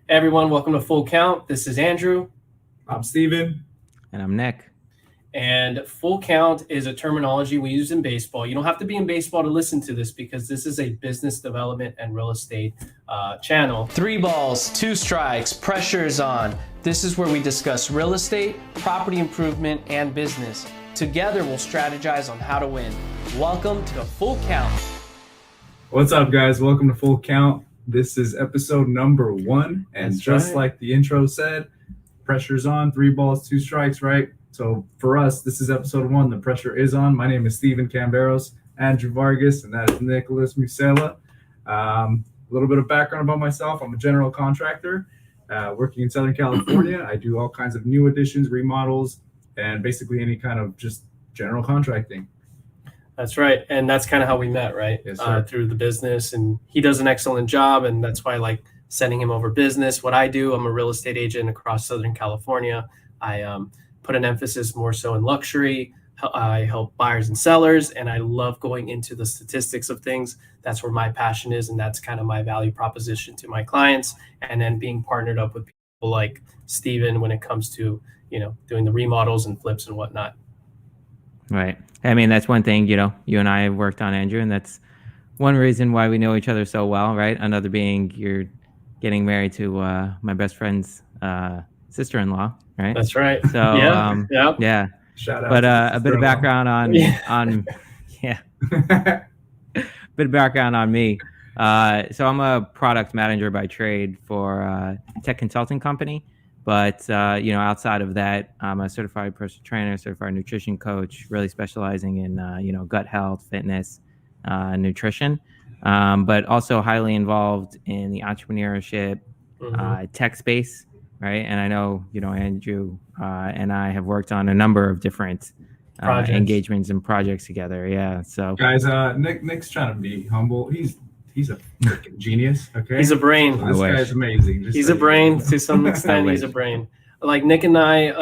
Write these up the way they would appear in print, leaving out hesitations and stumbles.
Everyone, welcome to Full Count. This is Andrew. I'm Steven. And I'm Nick. And full count is a terminology we use in baseball. You don't have to be in baseball to listen to this because this is a business development and real estate channel. 3 balls, 2 strikes, pressure is on. This is where we discuss real estate, property improvement, and business. Together, we'll strategize on how to win. Welcome to the Full Count. What's up, guys? Welcome to Full Count. This is episode number 1. And That's just right. like the intro said, pressure's on, 3 balls, 2 strikes, right? So for us, this is episode 1. The pressure is on. My name is Steven Camberos, Andrew Vargas, and that is Nicholas Musella. A little bit of background about myself. I'm a general contractor working in Southern California. I do all kinds of new additions, remodels, and basically any kind of just general contracting. That's right. And that's kind of how we met, right? Yes, sir. Through the business. And he does an excellent job. And that's why I like sending him over business. What I do, I'm a real estate agent across Southern California. I put an emphasis more so in luxury. I help buyers and sellers, and I love going into the statistics of things. That's where my passion is, and that's kind of my value proposition to my clients. And then being partnered up with people like Steven when it comes to, doing the remodels and flips and whatnot. Right. I mean, that's one thing, you and I have worked on, Andrew, and that's one reason why we know each other so well, right? Another being you're getting married to my best friend's sister-in-law, right? That's right. So, yeah. Shout out. But to a bit of background on bit of background on me. So I'm a product manager by trade for a tech consulting company. But, outside of that, I'm a certified personal trainer, certified nutrition coach, really specializing in, gut health, fitness, nutrition, but also highly involved in the entrepreneurship, tech space, right? And I know, Andrew and I have worked on a number of different engagements and projects together. Yeah. So, guys, Nick's trying to be humble. He's a freaking genius. Okay, He's a brain. This guy's amazing. He's a brain to some extent. He's a brain. Like Nick and I,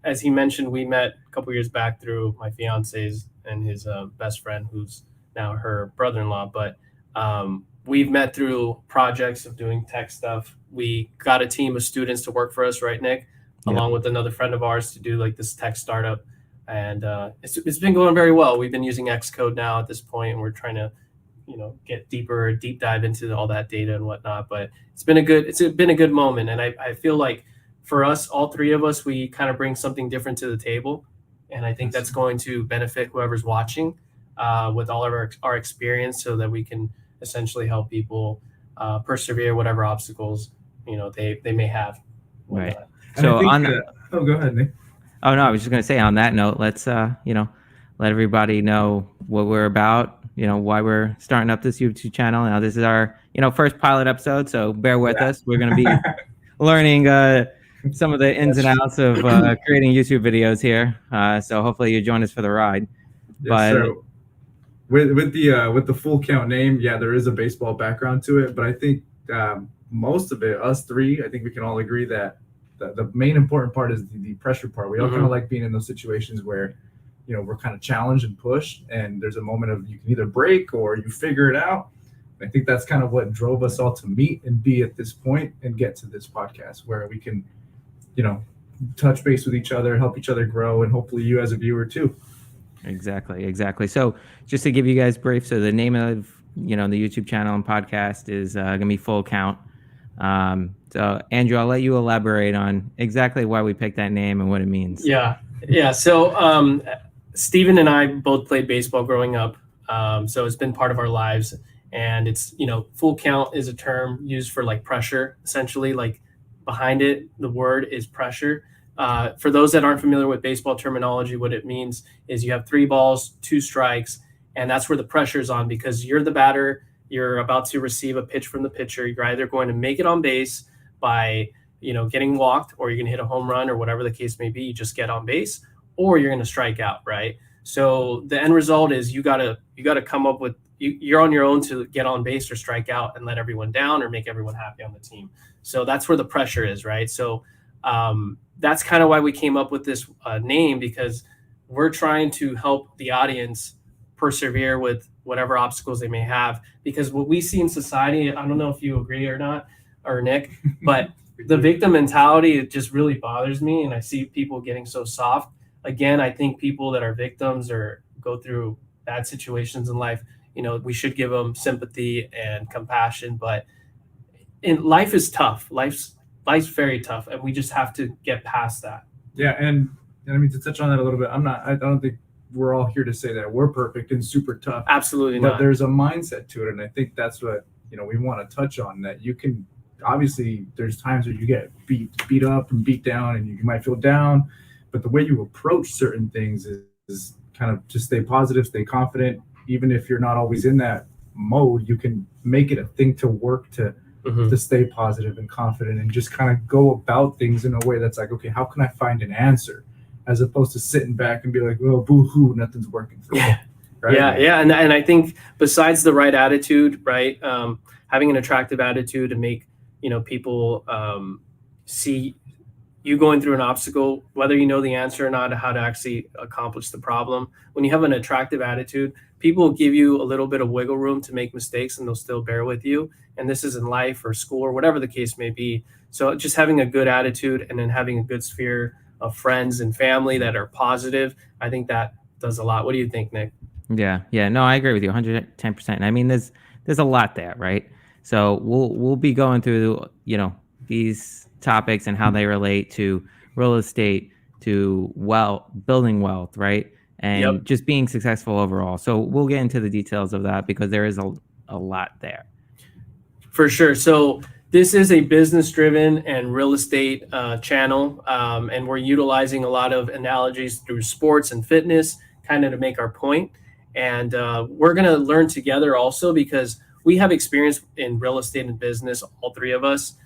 as he mentioned, we met a couple years back through my fiance's and his best friend, who's now her brother-in-law. But we've met through projects of doing tech stuff. We got a team of students to work for us, right, Nick? Yeah. Along with another friend of ours to do like this tech startup. And it's been going very well. We've been using Xcode now at this point, and we're trying to get deep dive into all that data and whatnot. But it's been a good moment. And I feel like for us, all three of us, we kind of bring something different to the table. And I think that's going to benefit whoever's watching with all of our experience, so that we can essentially help people persevere whatever obstacles, they may have. right. So go ahead, Nick. Oh, no, I was just going to say on that note, let's, let everybody know what we're about, why we're starting up this YouTube channel. Now, this is our, first pilot episode, so bear with us. We're going to be learning some of the ins and outs of creating YouTube videos here. So hopefully you join us for the ride. Yes, But sir. With the Full Count name, yeah, there is a baseball background to it, but I think most of it, us three, I think we can all agree that the main important part is the pressure part. We all kind of like being in those situations where, we're kind of challenged and pushed, and there's a moment of you can either break or you figure it out. I think that's kind of what drove us all to meet and be at this point and get to this podcast where we can, touch base with each other, help each other grow, and hopefully you as a viewer too. Exactly. So just to give you guys brief, so the name of, the YouTube channel and podcast is going to be Full Count. So Andrew, I'll let you elaborate on exactly why we picked that name and what it means. Yeah. So Steven and I both played baseball growing up. So it's been part of our lives. And it's, full count is a term used for like pressure, essentially. Like behind it, the word is pressure. For those that aren't familiar with baseball terminology, what it means is you have 3 balls, 2 strikes, and that's where the pressure is on, because you're the batter. You're about to receive a pitch from the pitcher. You're either going to make it on base by, getting walked, or you're going to hit a home run, or whatever the case may be. You just get on base, or you're going to strike out, right? So the end result is you gotta come up with, you're on your own to get on base or strike out and let everyone down or make everyone happy on the team. So that's where the pressure is, right? So that's kind of why we came up with this name, because we're trying to help the audience persevere with whatever obstacles they may have. Because what we see in society, I don't know if you agree or not, or Nick, but the victim mentality, it just really bothers me, and I see people getting so soft. Again, I think people that are victims or go through bad situations in life, we should give them sympathy and compassion, but life is tough. Life's very tough, and we just have to get past that. Yeah, and I mean, to touch on that a little bit, I don't think we're all here to say that we're perfect and super tough. Absolutely but not. There's a mindset to it, and I think that's what we want to touch on. That you can obviously, there's times where you get beat up and beat down, and you might feel down, but the way you approach certain things is kind of just stay positive, stay confident. Even if you're not always in that mode, you can make it a thing to work to stay positive and confident, and just kind of go about things in a way that's like, okay, how can I find an answer, as opposed to sitting back and be like, well, boo-hoo, nothing's working for me. Right? Yeah. And I think besides the right attitude, right, having an attractive attitude to make people see you going through an obstacle, whether you know the answer or not, how to actually accomplish the problem. When you have an attractive attitude, people will give you a little bit of wiggle room to make mistakes, and they'll still bear with you. And this is in life or school or whatever the case may be. So just having a good attitude and then having a good sphere of friends and family that are positive, I think that does a lot. What do you think, Nick? Yeah. No, I agree with you 110%. And I mean, there's a lot there, right? So we'll be going through, these topics and how they relate to real estate, to building wealth, right? And just being successful overall. So we'll get into the details of that because there is a lot there. For sure. So this is a business-driven and real estate channel, and we're utilizing a lot of analogies through sports and fitness kind of to make our point. And we're going to learn together also, because we have experience in real estate and business, all three of us,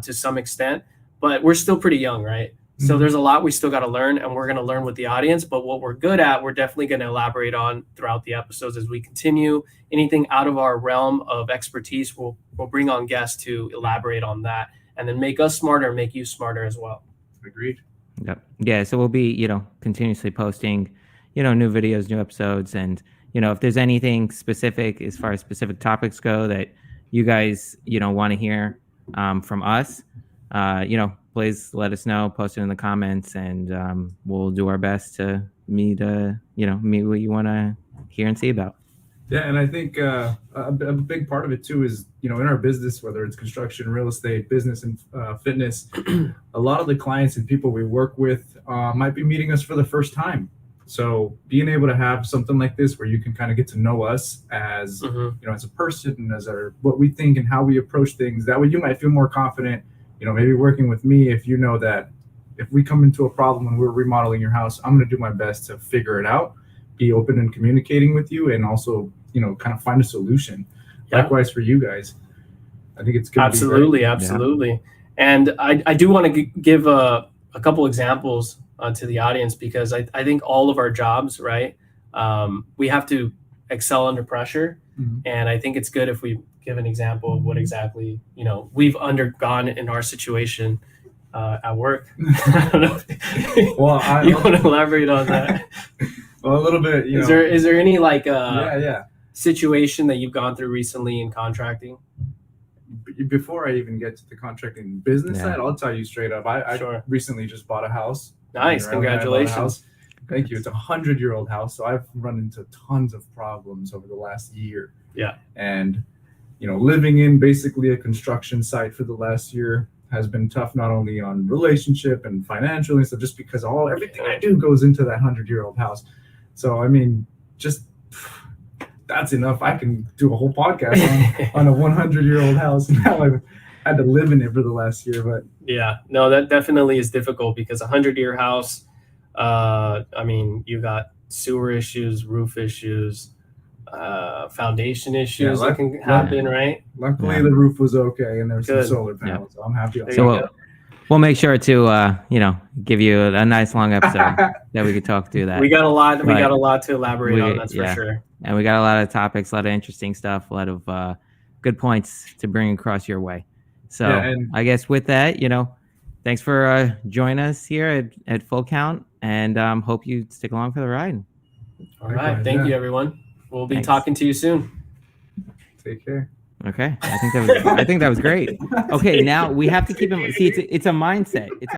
to some extent, but we're still pretty young, right? Mm-hmm. So there's a lot we still got to learn, and we're going to learn with the audience. But what we're good at, we're definitely going to elaborate on throughout the episodes as we continue. Anything out of our realm of expertise, we'll bring on guests to elaborate on that, and then make us smarter, make you smarter as well. Agreed. Yep. Yeah. So we'll be, continuously posting, new videos, new episodes, and if there's anything specific as far as specific topics go that you guys, want to hear from us, please let us know, post it in the comments, and we'll do our best to meet what you want to hear and see about. Yeah, and I think a big part of it too is, in our business, whether it's construction, real estate, business, and fitness, a lot of the clients and people we work with might be meeting us for the first time. So being able to have something like this where you can kind of get to know us as, as a person and as what we think and how we approach things, that way you might feel more confident, maybe working with me, if you know that if we come into a problem when we're remodeling your house, I'm going to do my best to figure it out, be open and communicating with you, and also, kind of find a solution. Yeah. Likewise for you guys. I think it's going to be great. Absolutely. Yeah. And I do want to give a couple examples to the audience, because I think all of our jobs, right, we have to excel under pressure. Mm-hmm. And I think it's good if we give an example of what exactly, we've undergone in our situation at work. I don't know. Well, you want to elaborate on that? Well, a little bit. Is there any situation that you've gone through recently in contracting? Before I even get to the contracting business side, I'll tell you straight up. I recently just bought a house. Nice, congratulations. Thank you. It's a 100-year-old house, so I've run into tons of problems over the last year. Yeah. And living in basically a construction site for the last year has been tough, not only on relationship and financial and stuff, just because everything I do goes into that 100-year-old house. So I mean, just that's enough. I can do a whole podcast on a 100-year-old house. Now I've had to live in it for the last year, but yeah, no, that definitely is difficult, because a 100-year house, you got sewer issues, roof issues, foundation issues that can happen, right? Luckily, the roof was okay, and there's some solar panels, so I'm happy. So we'll make sure to give you a nice long episode that we could talk through that. We got a lot to elaborate on, that's for sure. And we got a lot of topics, a lot of interesting stuff, a lot of good points to bring across your way. So I guess with that, thanks for joining us here at Full Count, and hope you stick along for the ride. All right. Thank you, everyone. We'll be talking to you soon. Take care. Okay, I think that was great. Okay, now we have to keep in mind. See, it's a mindset. It's